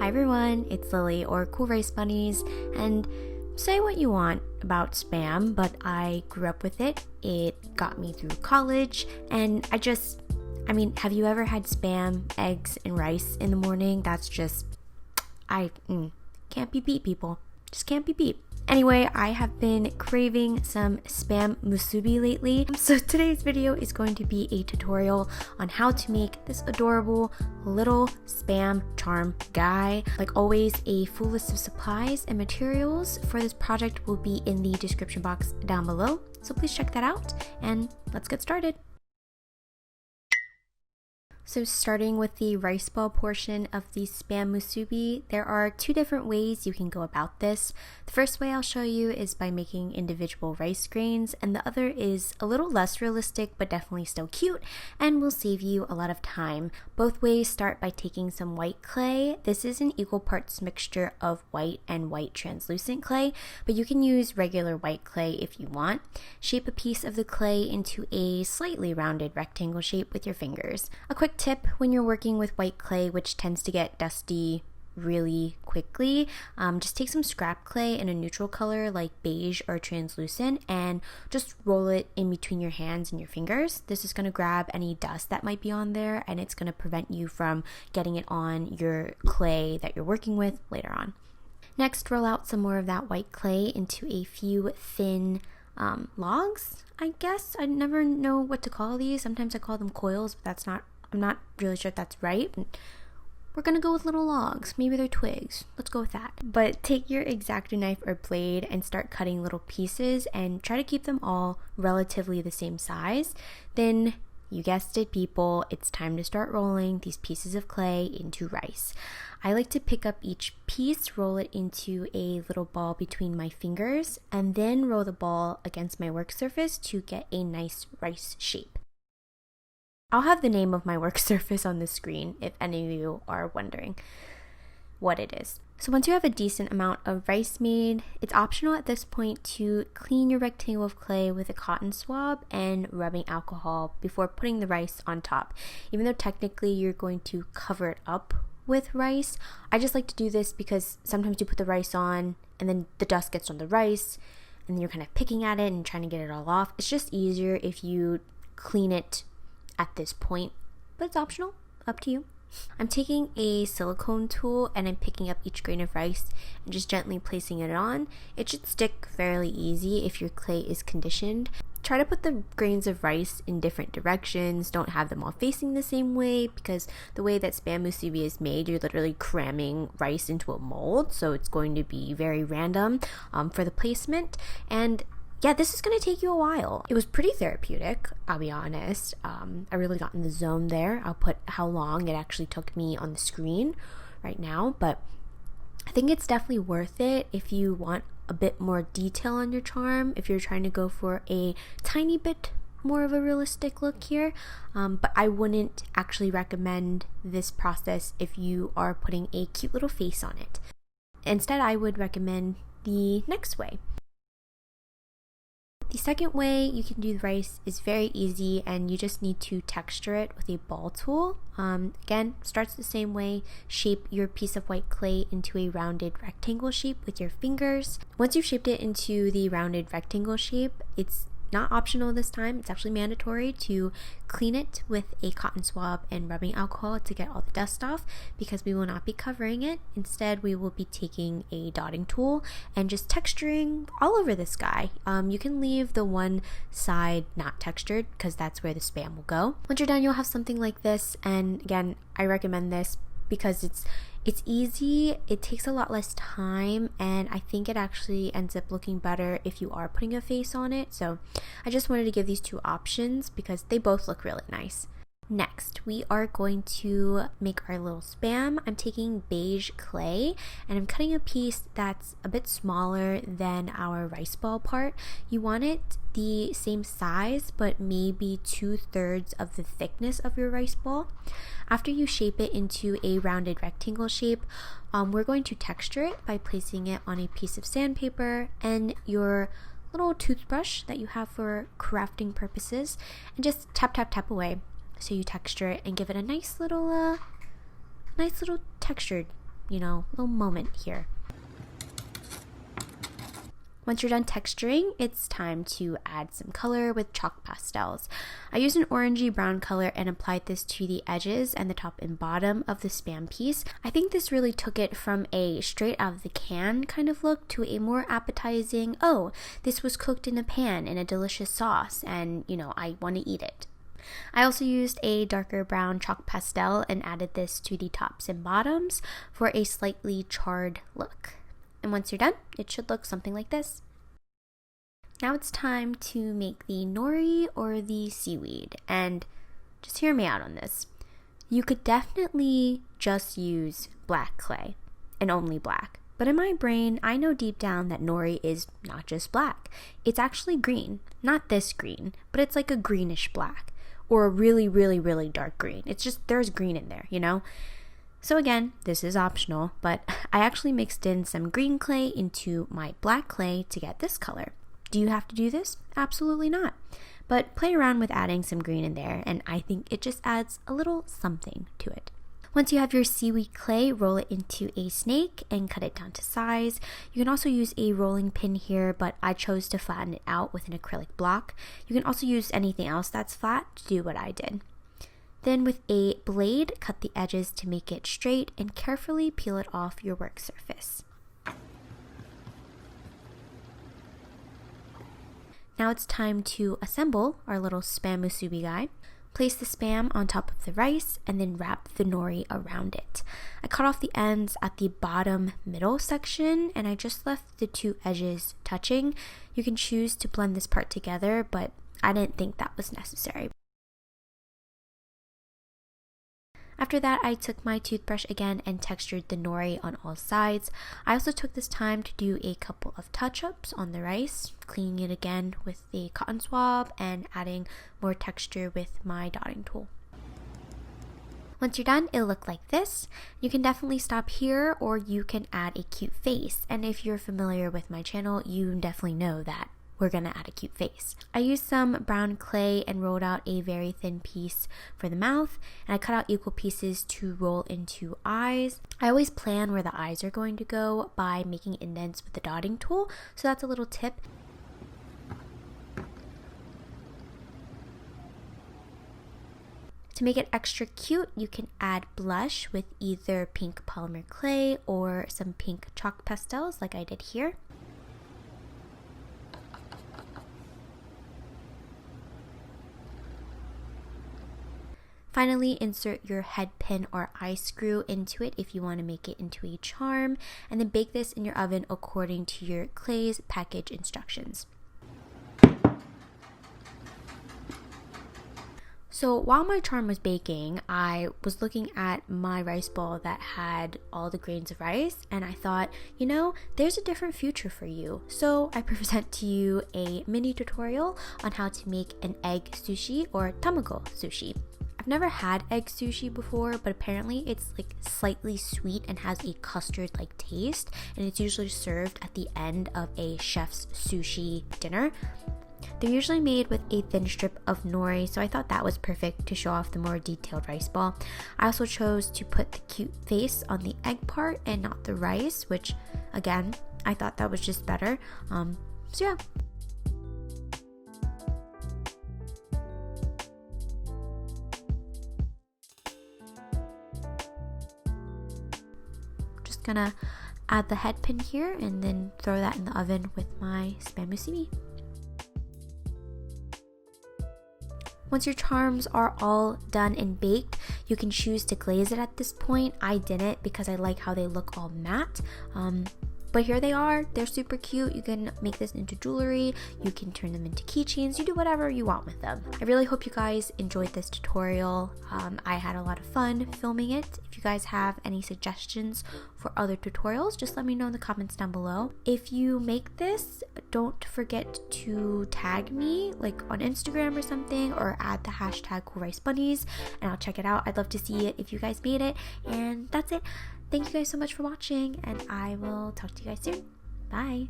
Hi everyone, it's Lily or CoolRiceBunnies, and say what you want about Spam, but I grew up with it. It got me through college, and have you ever had Spam, eggs, and rice in the morning? That's just, can't be beat, people. Just can't be beat. Anyway, I have been craving some Spam Musubi lately, so today's video is going to be a tutorial on how to make this adorable little Spam charm guy. Like always, a full list of supplies and materials for this project will be in the description box down below, so please check that out, and let's get started. So starting with the rice ball portion of the Spam Musubi, there are two different ways you can go about this. The first way I'll show you is by making individual rice grains, and the other is a little less realistic but definitely still cute and will save you a lot of time. Both ways start by taking some white clay. This is an equal parts mixture of white and white translucent clay, but you can use regular white clay if you want. Shape a piece of the clay into a slightly rounded rectangle shape with your fingers. A quick tip when you're working with white clay, which tends to get dusty really quickly, just take some scrap clay in a neutral color like beige or translucent and just roll it in between your hands and your fingers. This is going to grab any dust that might be on there, and it's going to prevent you from getting it on your clay that you're working with later on. Next, roll out some more of that white clay into a few thin logs, I guess. I never know what to call these. Sometimes I call them coils, but I'm not really sure if that's right. We're gonna go with little logs. Maybe they're twigs. Let's go with that. But take your X-acto knife or blade and start cutting little pieces and try to keep them all relatively the same size. Then, you guessed it, people, it's time to start rolling these pieces of clay into rice. I like to pick up each piece, roll it into a little ball between my fingers, and then roll the ball against my work surface to get a nice rice shape. I'll have the name of my work surface on the screen if any of you are wondering what it is. So once you have a decent amount of rice made, it's optional at this point to clean your rectangle of clay with a cotton swab and rubbing alcohol before putting the rice on top. Even though technically you're going to cover it up with rice, I just like to do this because sometimes you put the rice on and then the dust gets on the rice and then you're kind of picking at it and trying to get it all off. It's just easier if you clean it at this point, but it's optional, up to you. I'm taking a silicone tool and I'm picking up each grain of rice and just gently placing it on. It should stick fairly easy if your clay is conditioned. Try to put the grains of rice in different directions. Don't have them all facing the same way, because the way that Spam Musubi is made, you're literally cramming rice into a mold, so it's going to be very random for the placement. And yeah, this is going to take you a while. It was pretty therapeutic, I'll be honest. I really got in the zone there. I'll put how long it actually took me on the screen right now, but I think it's definitely worth it if you want a bit more detail on your charm, if you're trying to go for a tiny bit more of a realistic look here, but I wouldn't actually recommend this process if you are putting a cute little face on it. Instead, I would recommend the next way. The second way you can do the rice is very easy, and you just need to texture it with a ball tool. Again, starts the same way. Shape your piece of white clay into a rounded rectangle shape with your fingers. Once you've shaped it into the rounded rectangle shape, it's not optional this time, it's actually mandatory to clean it with a cotton swab and rubbing alcohol to get all the dust off, because we will not be covering it. Instead, we will be taking a dotting tool and just texturing all over this guy. You can leave the one side not textured because that's where the Spam will go. Once you're done, you'll have something like this, and again, I recommend this because it's easy, it takes a lot less time, and I think it actually ends up looking better if you are putting a face on it. So I just wanted to give these two options because they both look really nice. Next, we are going to make our little Spam. I'm taking beige clay and I'm cutting a piece that's a bit smaller than our rice ball part. You want it the same size, but maybe 2/3 of the thickness of your rice ball. After you shape it into a rounded rectangle shape, we're going to texture it by placing it on a piece of sandpaper and your little toothbrush that you have for crafting purposes, and just tap tap tap away. So you texture it and give it a nice little textured little moment here. Once you're done texturing, it's time to add some color with chalk pastels. I used an orangey-brown color and applied this to the edges and the top and bottom of the Spam piece. I think this really took it from a straight out of the can kind of look to a more appetizing, oh, this was cooked in a pan in a delicious sauce and, I want to eat it. I also used a darker brown chalk pastel and added this to the tops and bottoms for a slightly charred look. And once you're done, it should look something like this. Now it's time to make the nori or the seaweed, and just hear me out on this. You could definitely just use black clay, and only black. But in my brain, I know deep down that nori is not just black. It's actually green. Not this green, but it's like a greenish black, or a really, really, really dark green. It's just, there's green in there, So again, this is optional, but I actually mixed in some green clay into my black clay to get this color. Do you have to do this? Absolutely not. But play around with adding some green in there, and I think it just adds a little something to it. Once you have your seaweed clay, roll it into a snake and cut it down to size. You can also use a rolling pin here, but I chose to flatten it out with an acrylic block. You can also use anything else that's flat to do what I did. Then with a blade, cut the edges to make it straight and carefully peel it off your work surface. Now it's time to assemble our little Spam musubi guy. Place the Spam on top of the rice and then wrap the nori around it. I cut off the ends at the bottom middle section and I just left the two edges touching. You can choose to blend this part together, but I didn't think that was necessary. After that, I took my toothbrush again and textured the nori on all sides. I also took this time to do a couple of touch-ups on the rice, cleaning it again with the cotton swab and adding more texture with my dotting tool. Once you're done, it'll look like this. You can definitely stop here or you can add a cute face. And if you're familiar with my channel, you definitely know that we're gonna add a cute face. I used some brown clay and rolled out a very thin piece for the mouth, and I cut out equal pieces to roll into eyes. I always plan where the eyes are going to go by making indents with the dotting tool, so that's a little tip. To make it extra cute, you can add blush with either pink polymer clay or some pink chalk pastels like I did here. Finally, insert your head pin or eye screw into it if you want to make it into a charm, and then bake this in your oven according to your clay's package instructions. So while my charm was baking, I was looking at my rice ball that had all the grains of rice, and I thought, there's a different future for you. So I present to you a mini tutorial on how to make an egg sushi or tamago sushi. I've never had egg sushi before, but apparently it's like slightly sweet and has a custard-like taste, and it's usually served at the end of a chef's sushi dinner. They're usually made with a thin strip of nori, so I thought that was perfect to show off the more detailed rice ball. I also chose to put the cute face on the egg part and not the rice, which again, I thought that was just better. So yeah. Gonna add the head pin here and then throw that in the oven with my Spam musubi. Once your charms are all done and baked, you can choose to glaze it at this point. I didn't because I like how they look all matte. But here they are. They're super cute. You can make this into jewelry. You can turn them into keychains. You do whatever you want with them. I really hope you guys enjoyed this tutorial. I had a lot of fun filming it. If you guys have any suggestions for other tutorials, just let me know in the comments down below. If you make this, don't forget to tag me like on Instagram or something, or add the hashtag CoolRiceBunnies and I'll check it out. I'd love to see it if you guys made it. And that's it. Thank you guys so much for watching, and I will talk to you guys soon. Bye!